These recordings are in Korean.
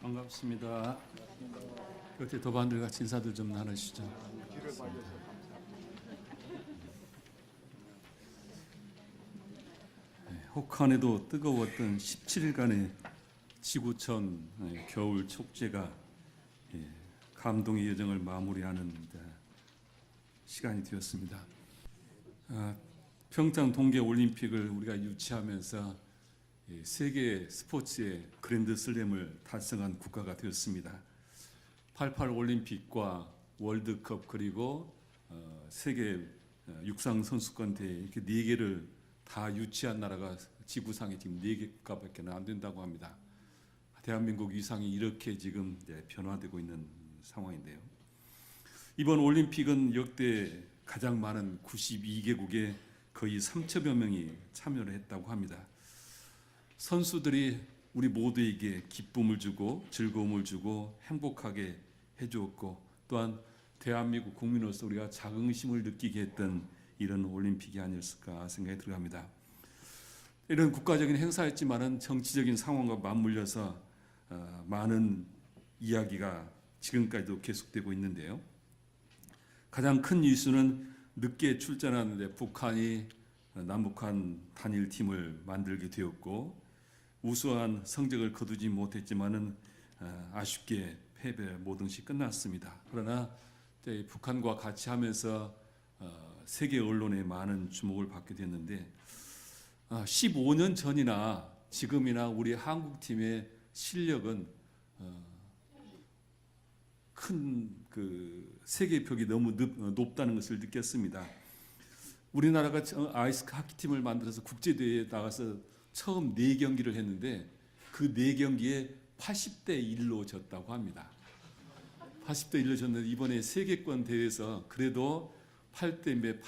반갑습니다. 곁에 도반들 같이 인사들 좀 나누시죠. 혹한에도 뜨거웠던 17일간의 지구촌 겨울 축제가 감동의 여정을 마무리하는 시간이 되었습니다. 평창 동계올림픽을 우리가 유치하면서 세계 스포츠의 그랜드 슬램을 달성한 국가가 되었습니다. 88 올림픽과 월드컵 그리고 세계 육상 선수권 대회 이렇게 4개를 다 유치한 나라가 지구상에 지금 4개 국가밖에 안 된다고 합니다. 대한민국 위상이 이렇게 지금 변화되고 있는 상황인데요. 이번 올림픽은 역대 가장 많은 92개국에 거의 3천여 명이 참여를 했다고 합니다. 선수들이 우리 모두에게 기쁨을 주고 즐거움을 주고 행복하게 해주었고 또한 대한민국 국민으로서 우리가 자긍심을 느끼게 했던 이런 올림픽이 아니었을까 생각이 들어갑니다. 이런 국가적인 행사였지만은 정치적인 상황과 맞물려서 많은 이야기가 지금까지도 계속되고 있는데요. 가장 큰 이슈는 늦게 출전한 북한이 남북한 단일팀을 만들게 되었고 우수한 성적을 거두지 못했지만은 아쉽게 패배 모든 것이 끝났습니다. 그러나 북한과 같이 하면서 세계 언론에 많은 주목을 받게 됐는데 15년 전이나 지금이나 우리 한국팀의 실력은 큰 그 세계벽이 너무 높다는 것을 느꼈습니다. 우리나라가 아이스 하키팀을 만들어서 국제대회에 나가서 처음 4경기를 했는데 그 4경기에 80대 1로 졌다고 합니다. 80대 1로 졌는데 이번에 세계권 대회에서 그래도 8대 1,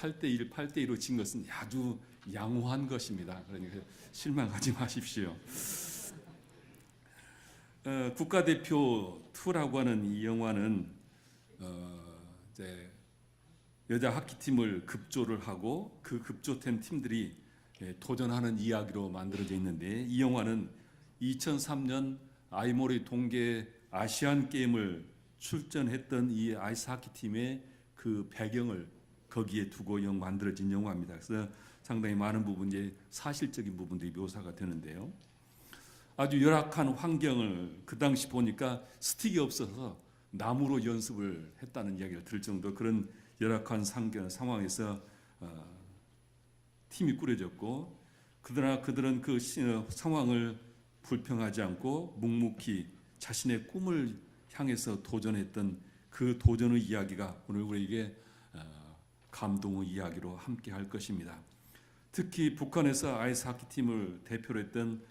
8대 2로 진 것은 아주 양호한 것입니다. 그러니까 실망하지 마십시오. 국가대표 2라고 하는 이 영화는 이제 여자 하키팀을 급조를 하고 그 급조된 팀들이 도전하는 이야기로 만들어져 있는데 이 영화는 2003년 아이모리 동계 아시안 게임을 출전했던 이 아이스 하키팀의 그 배경을 거기에 두고 만들어진 영화입니다. 그래서 상당히 많은 부분이 사실적인 부분들이 묘사가 되는데요. 아주 열악한 환경을 그 당시 보니까 스틱이 없어서 나무로 연습을 했다는 이야기를 들을 정도 그런 열악한 상황에서 팀이 꾸려졌고 그러나 그들은 그 상황을 불평하지 않고 묵묵히 자신의 꿈을 향해서 도전했던 그 도전의 이야기가 오늘 우리에게 감동의 이야기로 함께 할 것입니다. 특히 북한에서 아이스 하키팀을 대표로 했던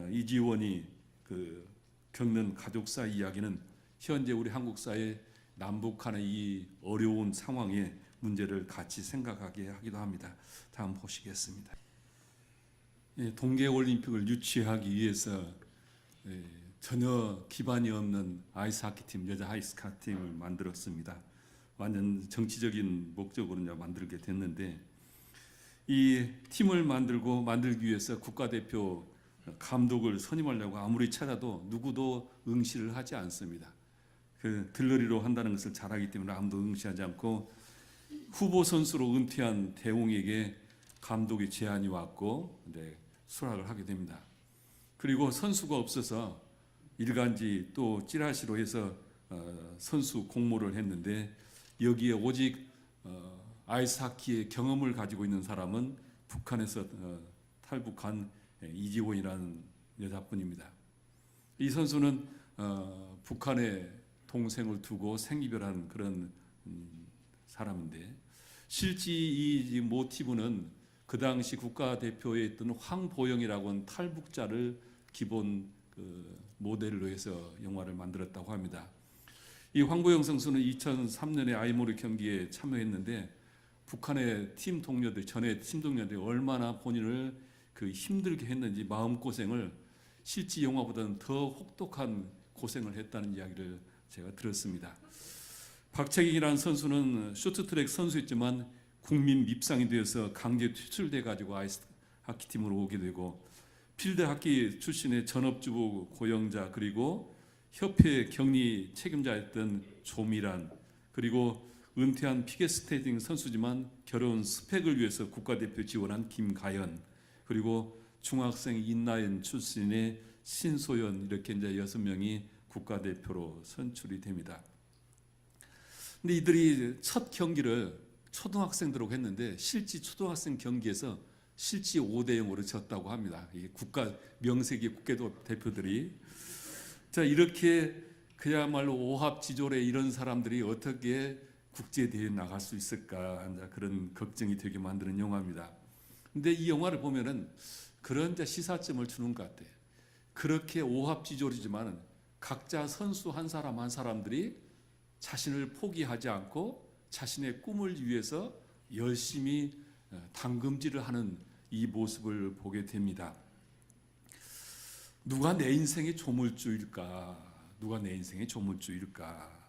이지원이 그 겪는 가족사 이야기는 현재 우리 한국 사회 남북한의 이 어려운 상황의 문제를 같이 생각하게 하기도 합니다. 다음 보시겠습니다. 동계올림픽을 유치하기 위해서 전혀 기반이 없는 아이스하키팀, 여자 아이스하키팀을 만들었습니다. 완전 정치적인 목적으로 만들게 됐는데 이 팀을 만들기 위해서 국가대표 감독을 선임하려고 아무리 찾아도 누구도 응시를 하지 않습니다. 그 들러리로 한다는 것을 잘하기 때문에 아무도 응시하지 않고 후보 선수로 은퇴한 대웅에게 감독의 제안이 왔고 수락을 하게 됩니다. 그리고 선수가 없어서 일간지 또 찌라시로 해서 선수 공모를 했는데 여기에 오직 아이스하키의 경험을 가지고 있는 사람은 북한에서 탈북한 이지원이라는 여자뿐입니다. 이 선수는 북한의 동생을 두고 생이별한 그런 사람인데 실제 이 모티브는 그 당시 국가대표에 있던 황보영이라고 하는 탈북자를 기본 모델로 해서 영화를 만들었다고 합니다. 이 황보영 선수는 2003년에 아이모리 경기에 참여했는데 북한의 팀 동료들 전에 팀 동료들이 얼마나 본인을 힘들게 했는지 마음고생을 실제 영화보다는 더 혹독한 고생을 했다는 이야기를 제가 들었습니다. 박채경이라는 선수는 쇼트트랙 선수였지만 국민 밉상이 되어서 강제 퇴출돼 가지고 아이스 하키팀으로 오게 되고 필드 하키 출신의 전업주부 고영자 그리고 협회 격리 책임자였던 조미란, 그리고 은퇴한 피겨스케이팅 선수지만 결혼 스펙을 위해서 국가대표 지원한 김가연, 그리고 중학생 인나연 출신의 신소연, 이렇게 이제 6명이 국가대표로 선출이 됩니다. 근데 이들이 첫 경기를 초등학생들하고 했는데 실제 초등학생 경기에서 실제 5대0으로 졌다고 합니다. 이 국가 명색이 국가대표들이. 자, 이렇게 그야말로 오합지졸의 이런 사람들이 어떻게 국제대회에 나갈 수 있을까, 그런 걱정이 되게 만드는 영화입니다. 근데 이 영화를 보면은 그런 시사점을 주는 것 같아요. 그렇게 오합지졸이지만 각자 선수 한 사람 한 사람들이 자신을 포기하지 않고 자신의 꿈을 위해서 열심히 당금질을 하는 이 모습을 보게 됩니다. 누가 내 인생의 조물주일까? 누가 내 인생의 조물주일까?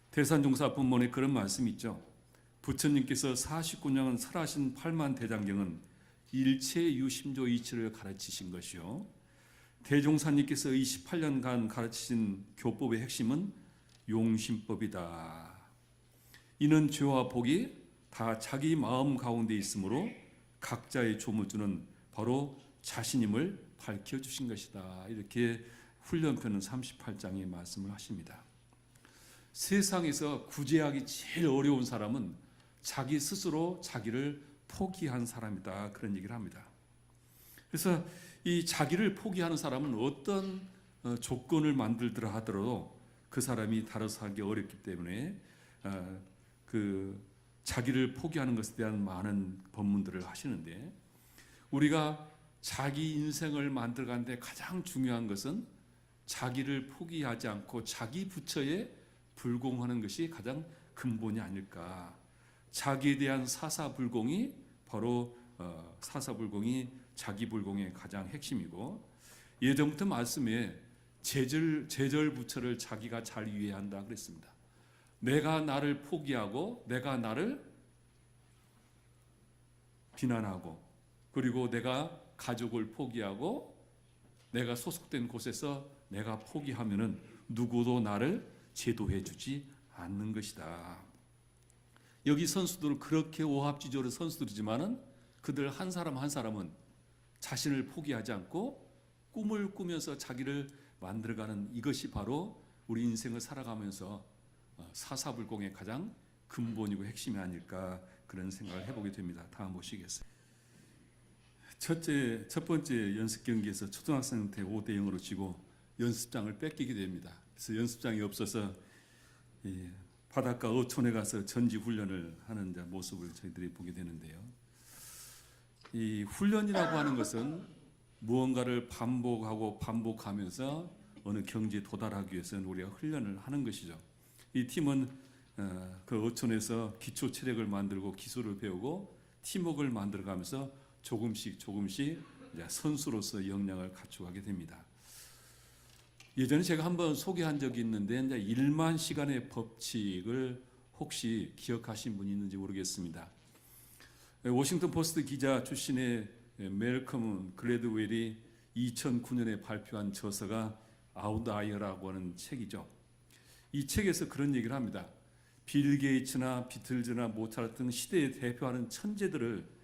대산종사 본문에 그런 말씀이 있죠. 부처님께서 49년 설하신 8만 대장경은 일체유심조 이치를 가르치신 것이요, 대종사님께서 28년간 가르치신 교법의 핵심은 용심법이다. 이는 죄와 복이 다 자기 마음 가운데 있으므로 각자의 조물주는 바로 자신임을 밝혀주신 것이다. 이렇게 훈련편은 38장에 말씀을 하십니다. 세상에서 구제하기 제일 어려운 사람은 자기 스스로 자기를 포기한 사람이다, 그런 얘기를 합니다. 그래서 이 자기를 포기하는 사람은 어떤 조건을 만들더라 하더라도 그 사람이 달아서 하기 어렵기 때문에 그 자기를 포기하는 것에 대한 많은 법문들을 하시는데, 우리가 자기 인생을 만들어가는데 가장 중요한 것은 자기를 포기하지 않고 자기 부처에 불공하는 것이 가장 근본이 아닐까. 자기에 대한 사사불공이 바로 사사불공이 자기불공의 가장 핵심이고, 예전부터 말씀에 제절부처를 자기가 잘 이해해야 한다 그랬습니다. 내가 나를 포기하고 내가 나를 비난하고, 그리고 내가 가족을 포기하고 내가 소속된 곳에서 내가 포기하면은 누구도 나를 제도해 주지 않는 것이다. 여기 선수들은 그렇게 오합지졸의 선수들이지만은 그들 한 사람 한 사람은 자신을 포기하지 않고 꿈을 꾸면서 자기를 만들어가는, 이것이 바로 우리 인생을 살아가면서 사사불공의 가장 근본이고 핵심이 아닐까, 그런 생각을 해보게 됩니다. 다음 보시겠어요? 첫 번째 연습 경기에서 초등학생한테 5대0으로 지고 연습장을 뺏기게 됩니다. 그래서 연습장이 없어서 바닷가 어촌에 가서 전지 훈련을 하는 모습을 저희들이 보게 되는데요. 이 훈련이라고 하는 것은 무언가를 반복하고 반복하면서 어느 경지에 도달하기 위해서는 우리가 훈련을 하는 것이죠. 이 팀은 그 어촌에서 기초 체력을 만들고 기술을 배우고 팀워크를 만들어가면서 조금씩 이제 선수로서 역량을 갖추게 됩니다. 예전에 제가 한번 소개한 적이 있는데, 이제 1만 시간의 법칙을 혹시 기억하신 분이 있는지 모르겠습니다. 워싱턴 포스트 기자 출신의 멜컴 글래드웰이 2009년에 발표한 저서가 아웃라이어라고 하는 책이죠. 이 책에서 그런 얘기를 합니다. 빌 게이츠나 비틀즈나 모차르트 등 시대에 대표하는 천재들을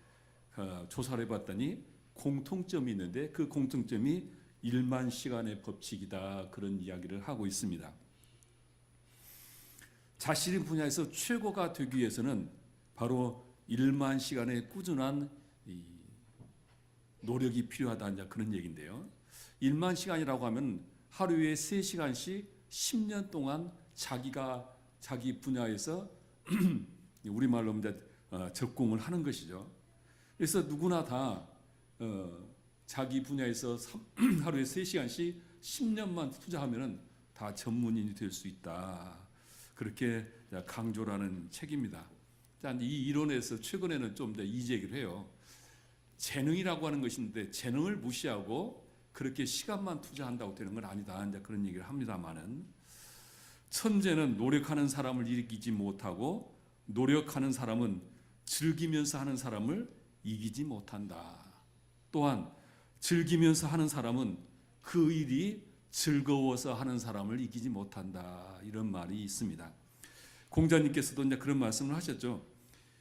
조사를 해봤더니 공통점이 있는데, 그 공통점이 1만 시간의 법칙이다, 그런 이야기를 하고 있습니다. 자신의 분야에서 최고가 되기 위해서는 바로 1만 시간의 꾸준한 노력이 필요하다, 그런 얘기인데요. 1만 시간이라고 하면 하루에 3시간씩 10년 동안 자기 분야에서 우리말로 적공을 하는 것이죠. 그래서 누구나 다 자기 분야에서 하루에 3시간씩 10년만 투자하면 다 전문인이 될 수 있다, 그렇게 강조라는 책입니다. 이 이론에서 최근에는 좀 더 이제기를 해요. 재능이라고 하는 것인데 재능을 무시하고 그렇게 시간만 투자한다고 되는 건 아니다, 그런 얘기를 합니다만은, 천재는 노력하는 사람을 이기지 못하고 노력하는 사람은 즐기면서 하는 사람을 이기지 못한다. 또한 즐기면서 하는 사람은 그 일이 즐거워서 하는 사람을 이기지 못한다. 이런 말이 있습니다. 공자님께서도 이제 그런 말씀을 하셨죠.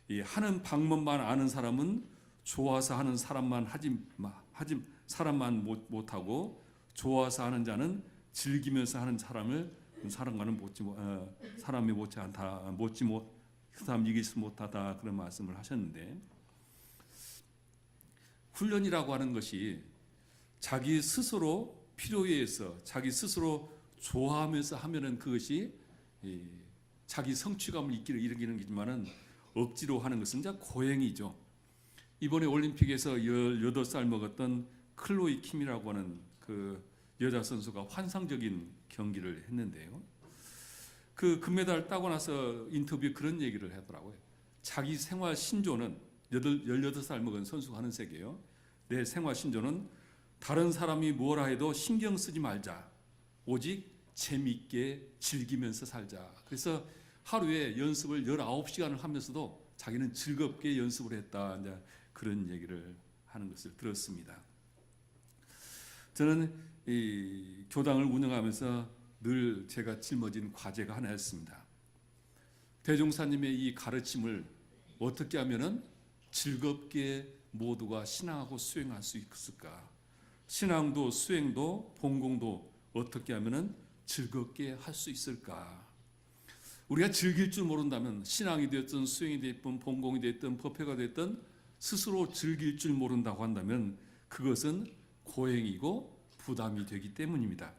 이 하는 방법만 아는 사람은 좋아서 하는 사람만 사람만 못하고, 좋아서 하는 자는 즐기면서 하는 사람과는 사람이 못지 않다. 그 사람 이길 수 못하다. 그런 말씀을 하셨는데, 훈련이라고 하는 것이 자기 스스로 필요에 의해서 자기 스스로 좋아하면서 하면은 그것이 자기 성취감을 일으키는 거지만은 억지로 하는 것은 이제 고행이죠. 이번에 올림픽에서 18살 먹었던 클로이 킴이라고 하는 그 여자 선수가 환상적인 경기를 했는데요. 그 금메달 따고 나서 인터뷰에 그런 얘기를 하더라고요. 자기 생활 신조는 18살 먹은 선수가 하는 세계예요. 내 생활 신조는 다른 사람이 뭐라 해도 신경 쓰지 말자. 오직 재미있게 즐기면서 살자. 그래서 하루에 연습을 19시간을 하면서도 자기는 즐겁게 연습을 했다. 이제 그런 얘기를 하는 것을 들었습니다. 저는 이 교당을 운영하면서 늘 제가 짊어진 과제가 하나였습니다. 대종사님의 이 가르침을 어떻게 하면은 즐겁게 모두가 신앙하고 수행할 수 있을까? 신앙도 수행도 본공도 어떻게 하면은 즐겁게 할 수 있을까? 우리가 즐길 줄 모른다면 신앙이 되었든 수행이 되었든 본공이 되었든 법회가 되었든 스스로 즐길 줄 모른다고 한다면 그것은 고행이고 부담이 되기 때문입니다.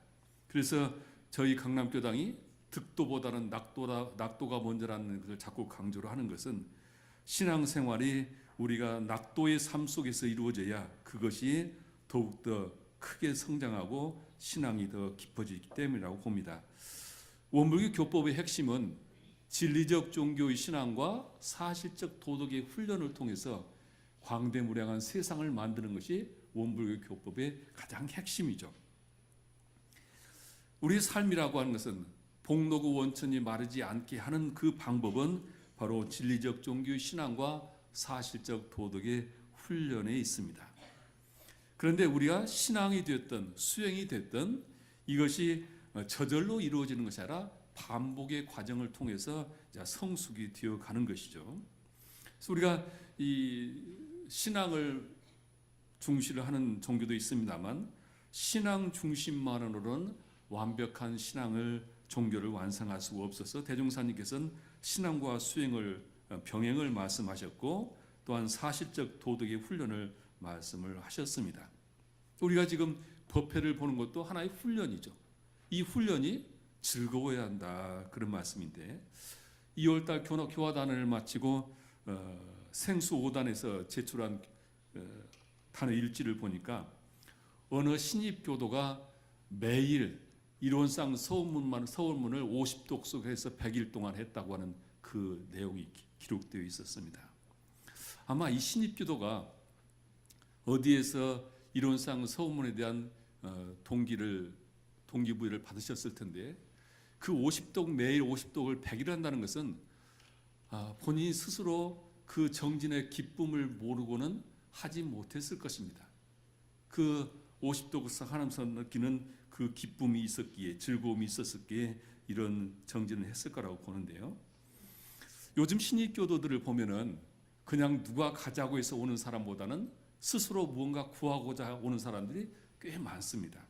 그래서 저희 강남교당이 득도보다는 낙도가 먼저라는 것을 자꾸 강조를 하는 것은 신앙생활이 우리가 낙도의 삶 속에서 이루어져야 그것이 더욱더 크게 성장하고 신앙이 더 깊어지기 때문이라고 봅니다. 원불교 교법의 핵심은 진리적 종교의 신앙과 사실적 도덕의 훈련을 통해서 광대무량한 세상을 만드는 것이 원불교 교법의 가장 핵심이죠. 우리의 삶이라고 하는 것은 복로그 원천이 마르지 않게 하는 그 방법은 바로 진리적 종교의 신앙과 사실적 도덕의 훈련에 있습니다. 그런데 우리가 신앙이 됐든 수행이 됐든 이것이 저절로 이루어지는 것이 아니라 반복의 과정을 통해서 성숙이 되어 가는 것이죠. 그래서 우리가 이 신앙을 중시를 하는 종교도 있습니다만 신앙 중심만으로는 완벽한 종교를 완성할 수가 없어서 대종사님께서는 신앙과 수행을 병행을 말씀하셨고 또한 사실적 도덕의 훈련을 말씀을 하셨습니다. 우리가 지금 법회를 보는 것도 하나의 훈련이죠. 이 훈련이 즐거워야 한다 그런 말씀인데 2월달 교화단을 마치고 생수 5단에서 제출한 단어 일지를 보니까 어느 신입교도가 매일 이론상 서울문을 50독서해서 100일 동안 했다고 하는 그 내용이 기록되어 있었습니다. 아마 이 신입교도가 어디에서 이론상 서울문에 대한 동기부여를 받으셨을 텐데 그 50독 매일 50독을 100일 한다는 것은 본인이 스스로 그 정진의 기쁨을 모르고는 하지 못했을 것입니다. 그 50독을 하면서 느끼는 그 기쁨이 있었기에 즐거움이 있었기에 이런 정진을 했을 거라고 보는데요. 요즘 신입교도들을 보면은 그냥 누가 가자고 해서 오는 사람보다는 스스로 무언가 구하고자 오는 사람들이 꽤 많습니다.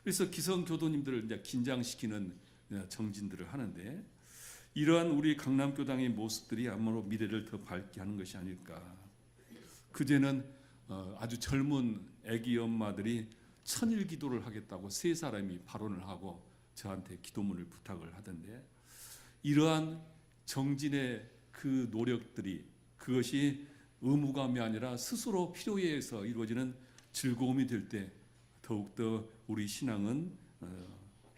그래서 기성교도님들을 이제 긴장시키는 정진들을 하는데 이러한 우리 강남교당의 모습들이 아마도 미래를 더 밝게 하는 것이 아닐까. 그제는 아주 젊은 아기 엄마들이 천일 기도를 하겠다고 세 사람이 발언을 하고 저한테 기도문을 부탁을 하던데 이러한 정진의 그 노력들이 그것이 의무감이 아니라 스스로 필요에 의해서 이루어지는 즐거움이 될 때 더욱더 우리 신앙은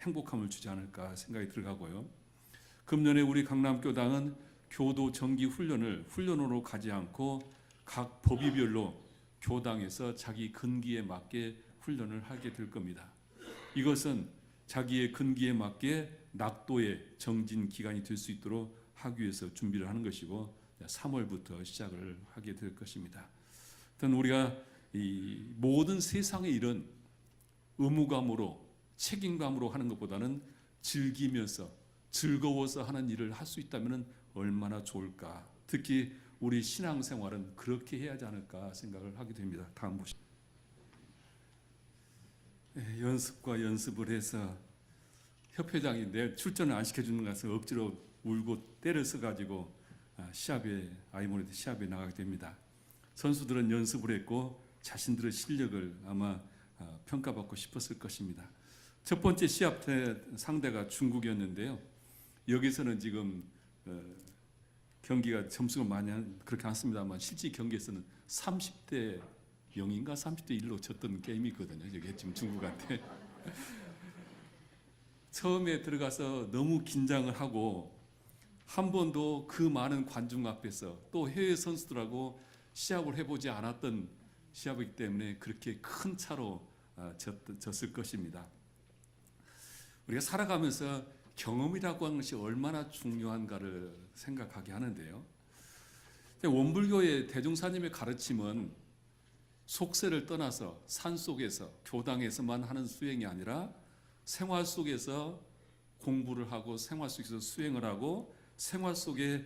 행복함을 주지 않을까 생각이 들어가고요. 금년에 우리 강남교당은 교도 정기 훈련으로 가지 않고 각 법위별로 교당에서 자기 근기에 맞게 훈련을 하게 될 겁니다. 이것은 자기의 근기에 맞게 낙도의 정진 기간이 될 수 있도록 하기 위해서 준비를 하는 것이고 3월부터 시작을 하게 될 것입니다. 우리가 이 모든 세상의 일은 의무감으로 책임감으로 하는 것보다는 즐기면서 즐거워서 하는 일을 할 수 있다면 얼마나 좋을까. 특히 우리 신앙생활은 그렇게 해야 하지 않을까 생각을 하게 됩니다. 다음 보시죠. 연습과 연습을 해서 협회장이 내 출전을 안 시켜주는 것을 억지로 울고 때를 써가지고 아이모레드 시합에 나가게 됩니다. 선수들은 연습을 했고 자신들의 실력을 아마 평가받고 싶었을 것입니다. 첫 번째 시합 상대가 중국이었는데요. 여기서는 지금 경기가 점수가 많이 그렇게 않습니다만 실제 경기에서는 30대 0인가 30대 1로 졌던 게임이 있거든요. 이게 지금 중국한테. 처음에 들어가서 너무 긴장을 하고 한 번도 그 많은 관중 앞에서 또 해외 선수들하고 시합을 해보지 않았던 시합이기 때문에 그렇게 큰 차로 졌을 것입니다. 우리가 살아가면서 경험이라고 하는 것이 얼마나 중요한가를 생각하게 하는데요. 원불교의 대종사님의 가르침은 속세를 떠나서 산속에서 교당에서만 하는 수행이 아니라 생활 속에서 공부를 하고 생활 속에서 수행을 하고 생활 속에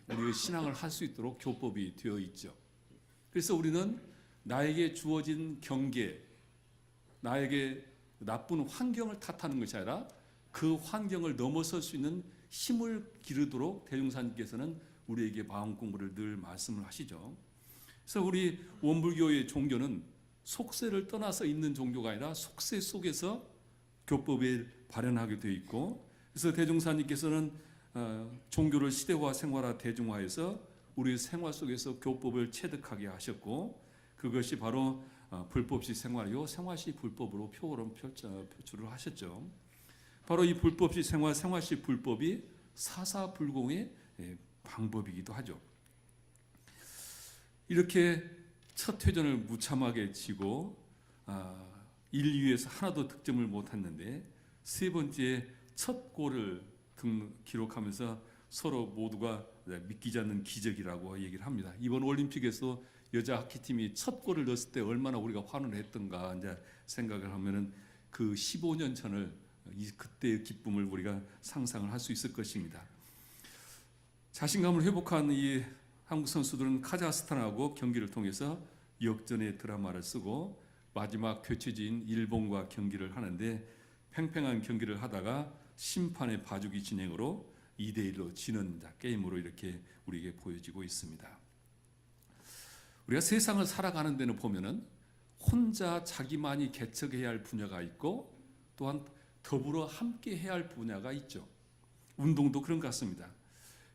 우리의 신앙을 할 수 있도록 교법이 되어 있죠. 그래서 우리는 나에게 주어진 경계, 나에게 나쁜 환경을 탓하는 것이 아니라 그 환경을 넘어설 수 있는 힘을 기르도록 대종사님께서는 우리에게 마음 공부를 늘 말씀을 하시죠. 그래서 우리 원불교의 종교는 속세를 떠나서 있는 종교가 아니라 속세 속에서 교법을 발현하게 되어 있고, 그래서 대종사님께서는 종교를 시대화, 생활화, 대중화해서 우리 생활 속에서 교법을 체득하게 하셨고, 그것이 바로 불법시 생활이요 생활시 불법으로 표출을 하셨죠. 바로 이 불법시 생활, 생활시 불법이 사사불공의 방법이기도 하죠. 이렇게 첫 회전을 무참하게 치고 인류에서 하나도 득점을 못했는데 세 번째 첫 골을 기록하면서 서로 모두가 믿기지 않는 기적이라고 얘기를 합니다. 이번 올림픽에서 여자 하키팀이 첫 골을 넣었을 때 얼마나 우리가 환호를 했던가 이제 생각을 하면은 그 15년 전을 그때의 기쁨을 우리가 상상을 할 수 있을 것입니다. 자신감을 회복한 이 한국 선수들은 카자흐스탄하고 경기를 통해서 역전의 드라마를 쓰고 마지막 교체지인 일본과 경기를 하는데 팽팽한 경기를 하다가 심판의 봐주기 진행으로 2대1로 지는 게임으로 이렇게 우리에게 보여지고 있습니다. 우리가 세상을 살아가는 데는 보면은 혼자 자기만이 개척해야 할 분야가 있고 또한 더불어 함께 해야 할 분야가 있죠. 운동도 그런 것 같습니다.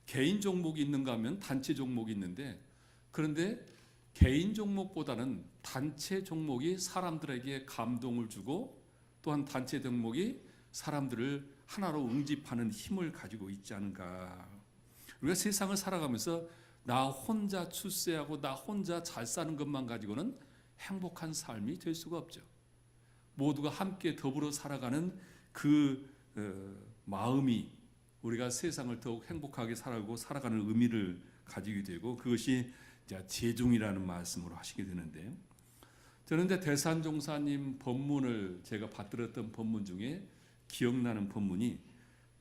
개인 종목이 있는가 하면 단체 종목이 있는데, 그런데 개인 종목보다는 단체 종목이 사람들에게 감동을 주고 또한 단체 종목이 사람들을 하나로 응집하는 힘을 가지고 있지 않은가. 우리가 세상을 살아가면서 나 혼자 출세하고 나 혼자 잘 사는 것만 가지고는 행복한 삶이 될 수가 없죠. 모두가 함께 더불어 살아가는 그 마음이 우리가 세상을 더욱 행복하게 살아가는 의미를 가지게 되고, 그것이 재종이라는 말씀으로 하시게 되는데요. 저는 이제 대산종사님 법문을 제가 받들었던 법문 중에 기억나는 법문이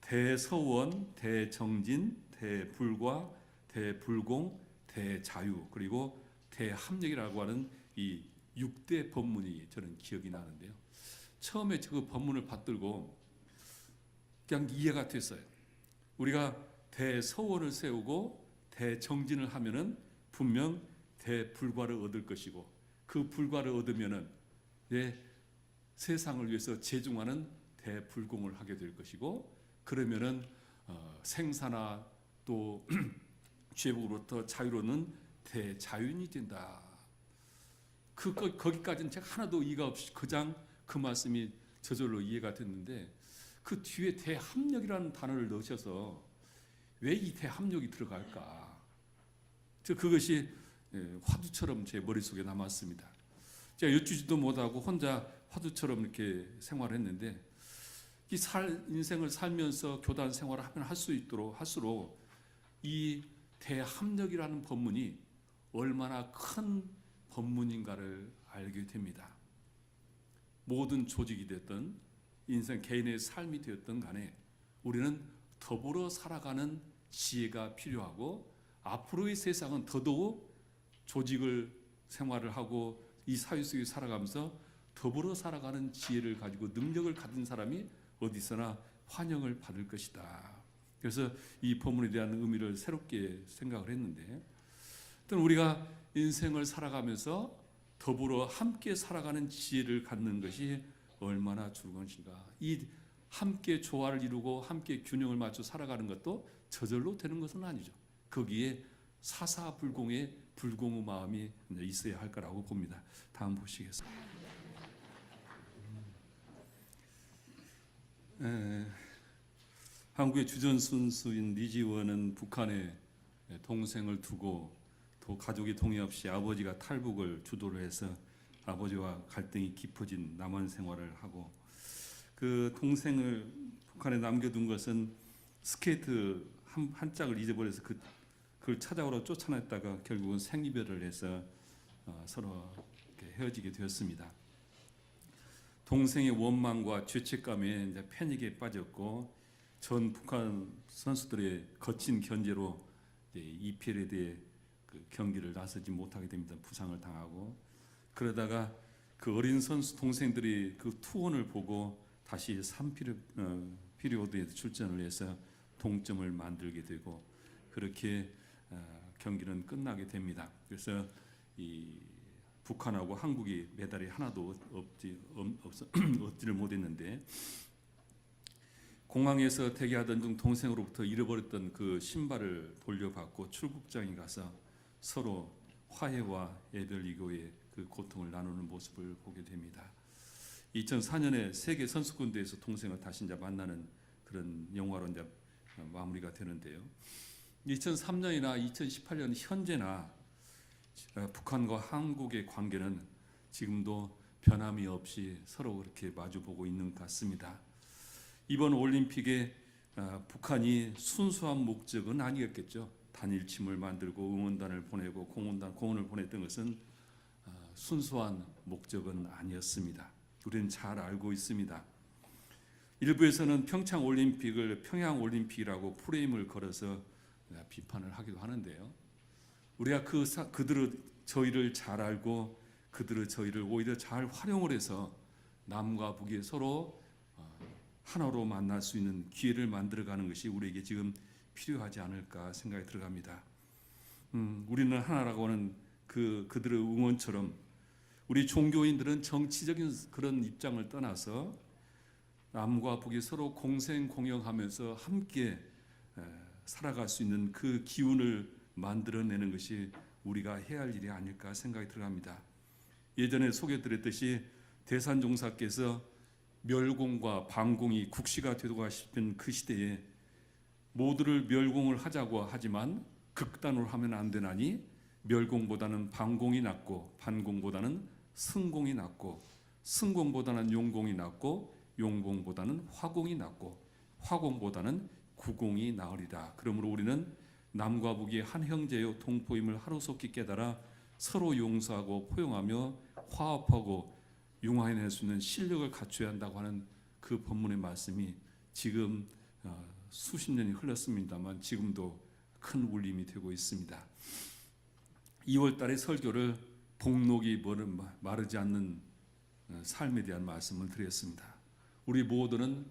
대서원, 대정진, 대불과, 대불공, 대자유, 그리고 대합력이라고 하는 이 6대 법문이 저는 기억이 나는데요. 처음에 그 법문을 받들고 그냥 이해가 됐어요. 우리가 대서원을 세우고 대정진을 하면은 분명 대불과를 얻을 것이고, 그 불과를 얻으면은 내 세상을 위해서 재중하는 대불공을 하게 될 것이고, 그러면은 생사나 또 죄복으로부터 자유로는 대자윤이 된다. 거기까지는 제가 하나도 이해가 없이 그냥 그 말씀이 저절로 이해가 됐는데, 그 뒤에 대합력이라는 단어를 넣으셔서 왜 이 대합력이 들어갈까? 그것이 화두처럼 제 머릿속에 남았습니다. 제가 여쭈지도 못하고 혼자 화두처럼 이렇게 생활했는데, 이 인생을 살면서 교단 생활을 하면 할수록 이 대합력이라는 법문이 얼마나 큰 법문인가를 알게 됩니다. 모든 조직이 됐든 인생 개인의 삶이 되었던 간에 우리는 더불어 살아가는 지혜가 필요하고 앞으로의 세상은 더더욱 조직을 생활을 하고 이 사회 속에 살아가면서 더불어 살아가는 지혜를 가지고 능력을 가진 사람이 어디서나 환영을 받을 것이다. 그래서 이 본문에 대한 의미를 새롭게 생각을 했는데, 또 우리가 인생을 살아가면서 더불어 함께 살아가는 지혜를 갖는 것이 얼마나 중요한 것인가. 이 함께 조화를 이루고 함께 균형을 맞춰 살아가는 것도 저절로 되는 것은 아니죠. 거기에 사사불공의 불공의 마음이 있어야 할 거라고 봅니다. 다음 보시겠습니다. 한국의 주전선수인 리지원은 북한에 동생을 두고 또 가족이 동의 없이 아버지가 탈북을 주도를 해서 아버지와 갈등이 깊어진 남한 생활을 하고, 그 동생을 북한에 남겨둔 것은 스케이트 한 짝을 잊어버려서 그걸 찾아오러 쫓아냈다가 결국은 생이별을 해서 서로 헤어지게 되었습니다. 동생의 원망과 죄책감에 이제 패닉에 빠졌고, 전 북한 선수들의 거친 견제로 EPL에 대해 그 경기를 나서지 못하게 됩니다. 부상을 당하고, 그러다가 그 어린 선수 동생들이 그 투혼을 보고 다시 3피리오드에 출전을 해서 동점을 만들게 되고, 그렇게 경기는 끝나게 됩니다. 그래서 이 북한하고 한국이 메달이 하나도 얻지를 못했는데, 공항에서 대기하던 중 동생으로부터 잃어버렸던 그 신발을 돌려받고 출국장에 가서 서로 화해와 예별 이고의 그 고통을 나누는 모습을 보게 됩니다. 2004년에 세계 선수권대회에서 동생을 다시 이제 만나는 그런 영화로 이제 마무리가 되는데요. 2003년이나 2018년 현재나 북한과 한국의 관계는 지금도 변함이 없이 서로 그렇게 마주보고 있는 것 같습니다. 이번 올림픽에 북한이 순수한 목적은 아니었겠죠. 단일침을 만들고 응원단을 보내고 공원을 보냈던 것은 순수한 목적은 아니었습니다. 우리는 잘 알고 있습니다. 일부에서는 평창 올림픽을 평양 올림픽이라고 프레임을 걸어서 비판을 하기도 하는데요. 우리가 그들은 저희를 잘 알고 그들은 저희를 오히려 잘 활용을 해서 남과 북이 서로 하나로 만날 수 있는 기회를 만들어가는 것이 우리에게 지금 필요하지 않을까 생각이 들어갑니다. 우리는 하나라고 하는 그들의 응원처럼 우리 종교인들은 정치적인 그런 입장을 떠나서 남과 북이 서로 공생공영하면서 함께 살아갈 수 있는 그 기운을 만들어내는 것이 우리가 해야 할 일이 아닐까 생각이 들어갑니다. 예전에 소개드렸듯이 대산종사께서 멸공과 반공이 국시가 되고 싶은 그 시대에 모두를 멸공을 하자고 하지만 극단으로 하면 안 되나니 멸공보다는 반공이 낫고 반공보다는 승공이 낫고 승공보다는 용공이 낫고 용공보다는 화공이 낫고 화공보다는 구공이 나으리라. 그러므로 우리는 남과 북이 한 형제요 동포임을 하루속히 깨달아 서로 용서하고 포용하며 화합하고 융화해낼 수 있는 실력을 갖춰야 한다고 하는 그 본문의 말씀이 지금 수십 년이 흘렀습니다만 지금도 큰 울림이 되고 있습니다. 2월 달에 설교를 복록이 마르지 않는 삶에 대한 말씀을 드렸습니다. 우리 모두는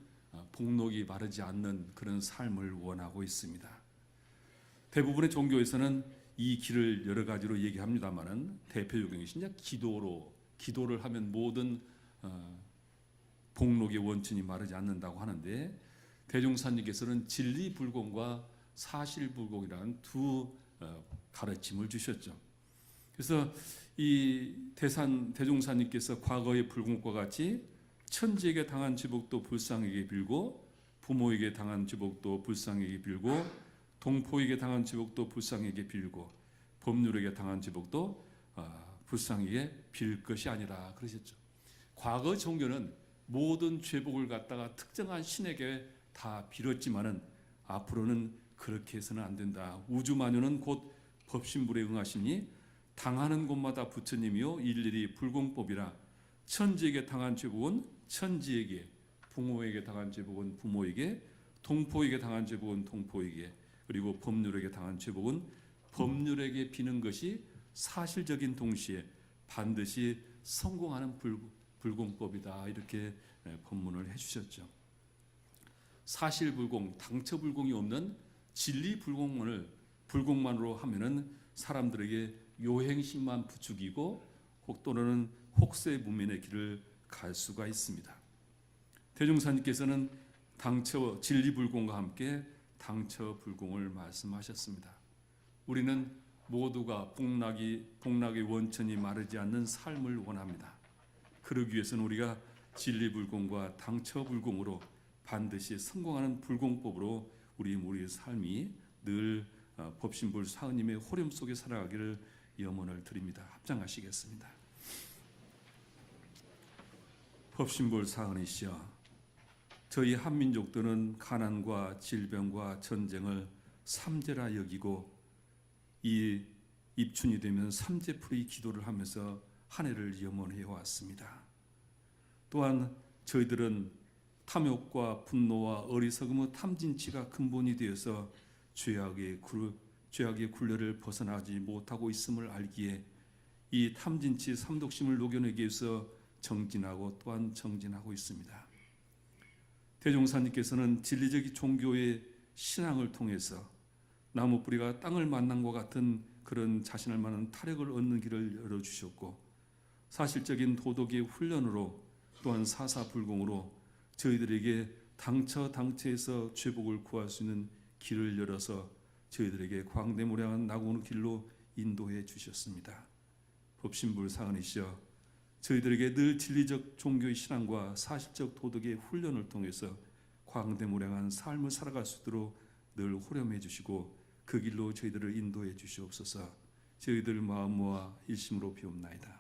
복록이 마르지 않는 그런 삶을 원하고 있습니다. 대부분의 종교에서는 이 길을 여러 가지로 얘기합니다만은 대표적인 것이 이제 기도를 하면 모든 복록의 원천이 마르지 않는다고 하는데, 대종사님께서는 진리불공과 사실불공이라는 두 가르침을 주셨죠. 그래서 이 대종사님께서 과거의 불공과 같이 천지에게 당한 지복도 불쌍하게 빌고, 부모에게 당한 지복도 불쌍하게 빌고, 동포에게 당한 지복도 불쌍하게 빌고, 법률에게 당한 지복도 불쌍하게 빌 것이 아니라 그러셨죠. 과거 종교는 모든 죄복을 갖다가 특정한 신에게 다 빌었지만은 앞으로는 그렇게 해서는 안 된다. 우주만유는 곧 법신불에 응하시니 당하는 곳마다 부처님이요 일일이 불공법이라. 천지에게 당한 죄복은 천지에게, 부모에게 당한 죄복은 부모에게, 동포에게 당한 죄복은 동포에게, 그리고 법률에게 당한 죄복은 법률에게 비는 것이 사실적인 동시에 반드시 성공하는 불공법이다. 이렇게 법문을 해주셨죠. 사실불공, 당처불공이 없는 진리불공만으로 하면은 사람들에게 요행심만 부추기고 혹 또는 혹세무민의 길을 갈 수가 있습니다. 대종사님께서는 당처 진리불공과 함께 당처불공을 말씀하셨습니다. 우리는 모두가 복락의 원천이 마르지 않는 삶을 원합니다. 그러기 위해서는 우리가 진리불공과 당처불공으로 반드시 성공하는 불공법으로 우리의 삶이 늘 법신불 사은님의 호렴 속에 살아가기를 염원을 드립니다. 합장하시겠습니다. 법신불 사은이시여, 저희 한민족들은 가난과 질병과 전쟁을 삼재라 여기고 이 입춘이 되면 삼재풀이 기도를 하면서 한 해를 염원해 왔습니다. 또한 저희들은 탐욕과 분노와 어리석음의 탐진치가 근본이 되어서 죄악의 굴레를 벗어나지 못하고 있음을 알기에 이 탐진치 삼독심을 녹여내기 위해서 정진하고 또한 정진하고 있습니다. 대종사님께서는 진리적 종교의 신앙을 통해서 나무 뿌리가 땅을 만난 것 같은 그런 자신을 만난 타력을 얻는 길을 열어주셨고, 사실적인 도덕의 훈련으로 또한 사사불공으로 저희들에게 당처에서 죄복을 구할 수 있는 길을 열어서 저희들에게 광대무량한 낙원의 길로 인도해 주셨습니다. 법신불 사은이시여, 저희들에게 늘 진리적 종교의 신앙과 사실적 도덕의 훈련을 통해서 광대무량한 삶을 살아갈 수 있도록 늘 호렴해 주시고 그 길로 저희들을 인도해 주시옵소서. 저희들 마음 모아 일심으로 비옵나이다.